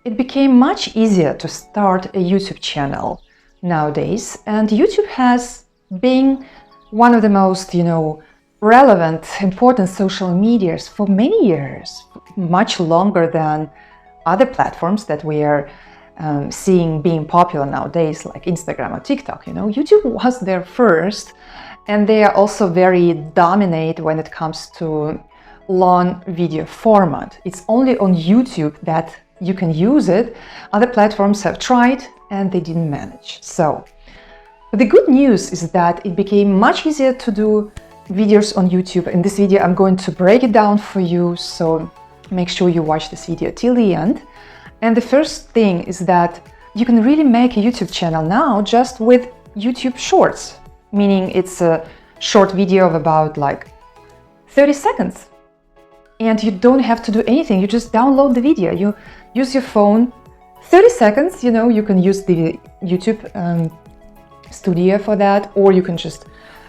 it became much easier to start a YouTube channel nowadays, and YouTube has been one of the most, relevant, important social medias for many years, much longer than other platforms that we are seeing being popular nowadays, like Instagram or TikTok. YouTube was there first, and they are also very dominant when it comes to long video format. It's only on YouTube that you can use it. Other platforms have tried and they didn't manage. So the good news is that it became much easier to do videos on YouTube. In this video, I'm going to break it down for you, so make sure you watch this video till the end. And the first thing is that you can really make a YouTube channel now just with YouTube Shorts, meaning it's a short video of about like 30 seconds. And you don't have to do anything, you just download the video, you use your phone, 30 seconds, you can use the YouTube Studio for that, or you can just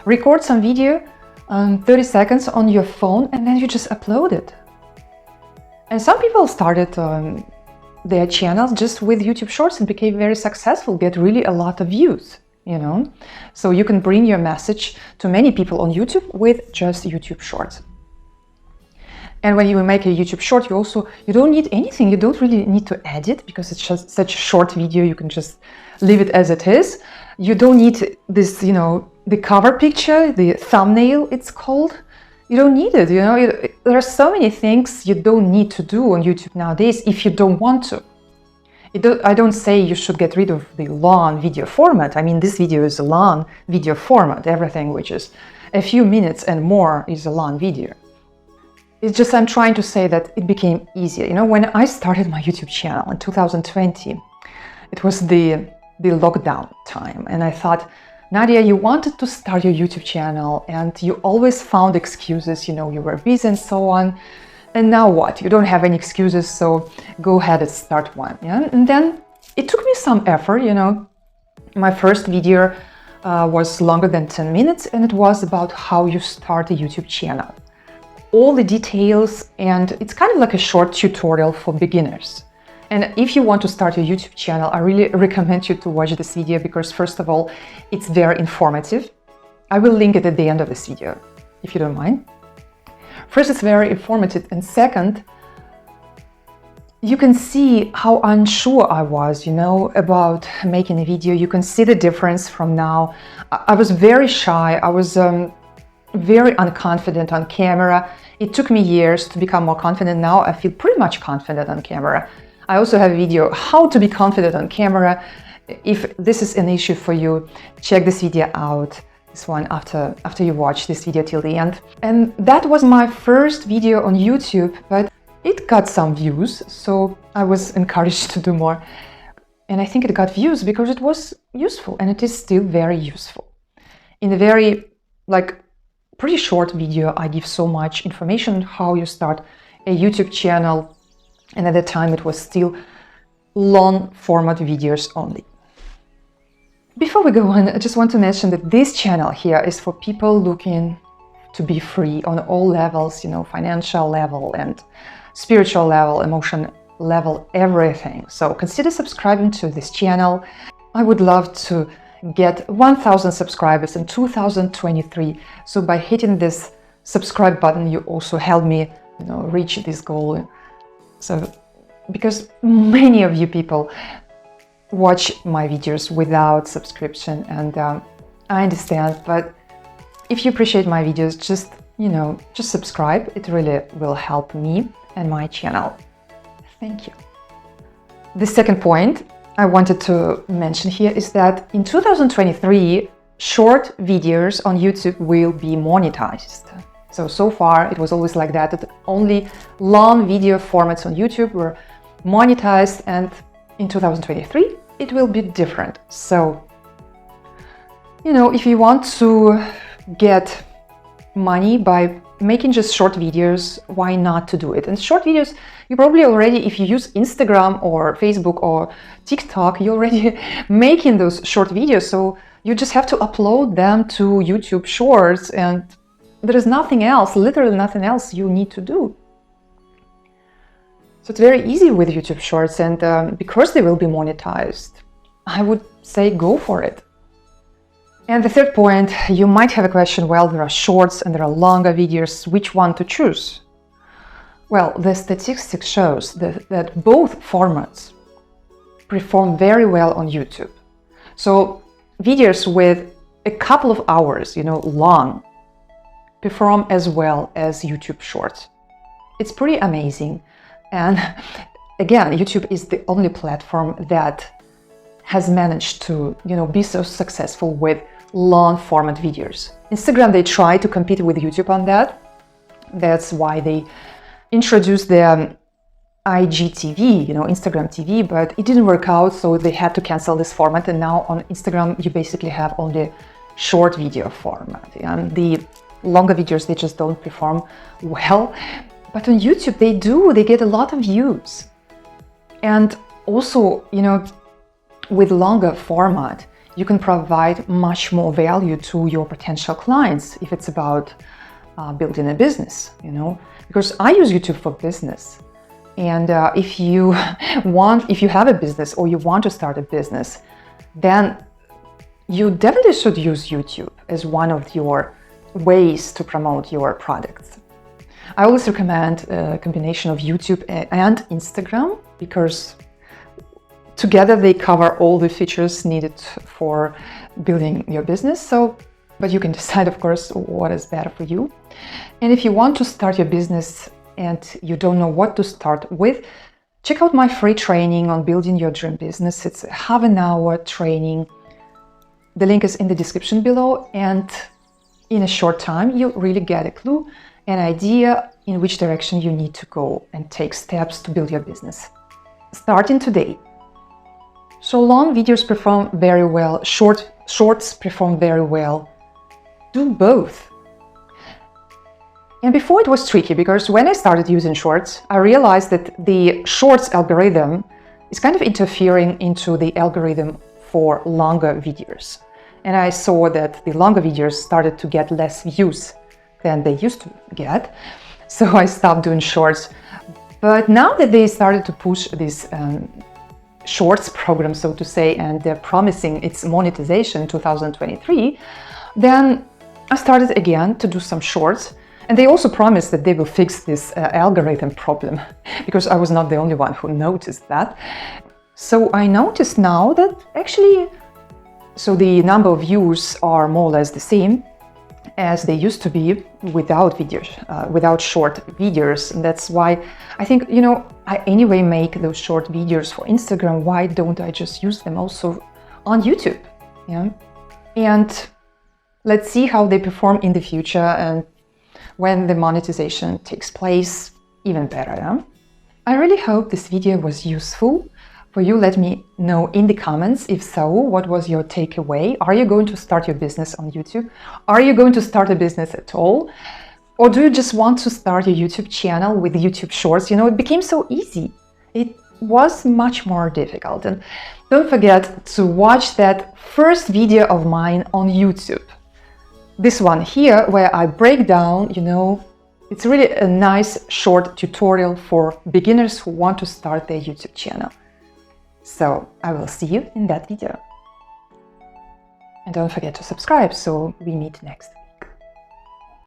record some video 30 seconds on your phone and then you just upload it. And some people started their channels just with YouTube Shorts and became very successful, get really a lot of views, So you can bring your message to many people on YouTube with just YouTube Shorts. And when you make a YouTube short, you don't need anything. You don't really need to edit because it's just such a short video. You can just leave it as it is. You don't need this, the cover picture, the thumbnail it's called. You don't need it, There are so many things you don't need to do on YouTube nowadays if you don't want to. I don't say you should get rid of the long video format. I mean, this video is a long video format. Everything which is a few minutes and more is a long video. It's just I'm trying to say that it became easier. When I started my YouTube channel in 2020, it was the lockdown time. And I thought, Nadia, you wanted to start your YouTube channel and you always found excuses, you were busy and so on. And now what? You don't have any excuses, so go ahead and start one. Yeah? And then it took me some effort, My first video was longer than 10 minutes and it was about how you start a YouTube channel. All the details, and it's kind of like a short tutorial for beginners. And if you want to start a YouTube channel, I really recommend you to watch this video because first of all, it's very informative. I will link it at the end of this video, if you don't mind. First, it's very informative, and second, you can see how unsure I was, about making a video. You can see the difference from now. I was very shy. I was very unconfident on camera. It took me years to become more confident. Now I feel pretty much confident on camera. I also have a video how to be confident on camera. If this is an issue for you, check this video out, this one after you watch this video till the end. And that was my first video on YouTube, but it got some views, so I was encouraged to do more. And I think it got views because it was useful, and it is still very useful. In a very pretty short video, I give so much information on how you start a YouTube channel, and at the time it was still long format videos only. Before we go on, I just want to mention that this channel here is for people looking to be free on all levels, financial level and spiritual level, emotion level, everything. So consider subscribing to this channel. I would love to get 1,000 subscribers in 2023. So by hitting this subscribe button, you also help me, reach this goal. So because many of you people watch my videos without subscription, and I understand, but if you appreciate my videos, just subscribe. It really will help me and my channel. Thank you. The second point I wanted to mention here is that in 2023, short videos on YouTube will be monetized. So far it was always like that only long video formats on YouTube were monetized, and in 2023 it will be different. So, if you want to get money by making just short videos, why not to do it? And short videos, you probably already, if you use Instagram or Facebook or TikTok, you're already making those short videos. So you just have to upload them to YouTube Shorts, and there is nothing else, literally nothing else you need to do. So it's very easy with YouTube Shorts, and because they will be monetized, I would say go for it. And the third point, you might have a question, well, there are shorts and there are longer videos, which one to choose? Well, the statistics shows that both formats perform very well on YouTube. So videos with a couple of hours, long, perform as well as YouTube Shorts. It's pretty amazing. And again, YouTube is the only platform that has managed to, be so successful with long format videos. Instagram, they try to compete with YouTube on that. That's why they introduced the IGTV, Instagram TV, but it didn't work out, so they had to cancel this format. And now on Instagram, you basically have only short video format. And the longer videos, they just don't perform well. But on YouTube, they get a lot of views. And also, with longer format, you can provide much more value to your potential clients if it's about building a business, because I use YouTube for business. And if you have a business or you want to start a business, then you definitely should use YouTube as one of your ways to promote your products. I always recommend a combination of YouTube and Instagram because together they cover all the features needed for building your business. But you can decide, of course, what is better for you. And if you want to start your business and you don't know what to start with, check out my free training on building your dream business. It's a half-an-hour training. The link is in the description below, and in a short time, you really get a clue, an idea in which direction you need to go and take steps to build your business. Starting today. So long videos perform very well, shorts perform very well. Do both. And before it was tricky, because when I started using shorts, I realized that the shorts algorithm is kind of interfering into the algorithm for longer videos. And I saw that the longer videos started to get less views than they used to get. So I stopped doing shorts. But now that they started to push this shorts program, so to say, and they're promising its monetization in 2023, then I started again to do some shorts. And they also promised that they will fix this algorithm problem, because I was not the only one who noticed that. So I noticed now that actually, so the number of views are more or less the same as they used to be without videos, without short videos. And that's why I think, I anyway make those short videos for Instagram. Why don't I just use them also on YouTube? Yeah. And let's see how they perform in the future, and when the monetization takes place, even better. Yeah? I really hope this video was useful for you. Let me know in the comments. If so, what was your takeaway? Are you going to start your business on YouTube? Are you going to start a business at all? Or do you just want to start your YouTube channel with YouTube Shorts? It became so easy. It was much more difficult. And don't forget to watch that first video of mine on YouTube. This one here, where I break down, it's really a nice short tutorial for beginners who want to start their YouTube channel. So I will see you in that video. And don't forget to subscribe so we meet next.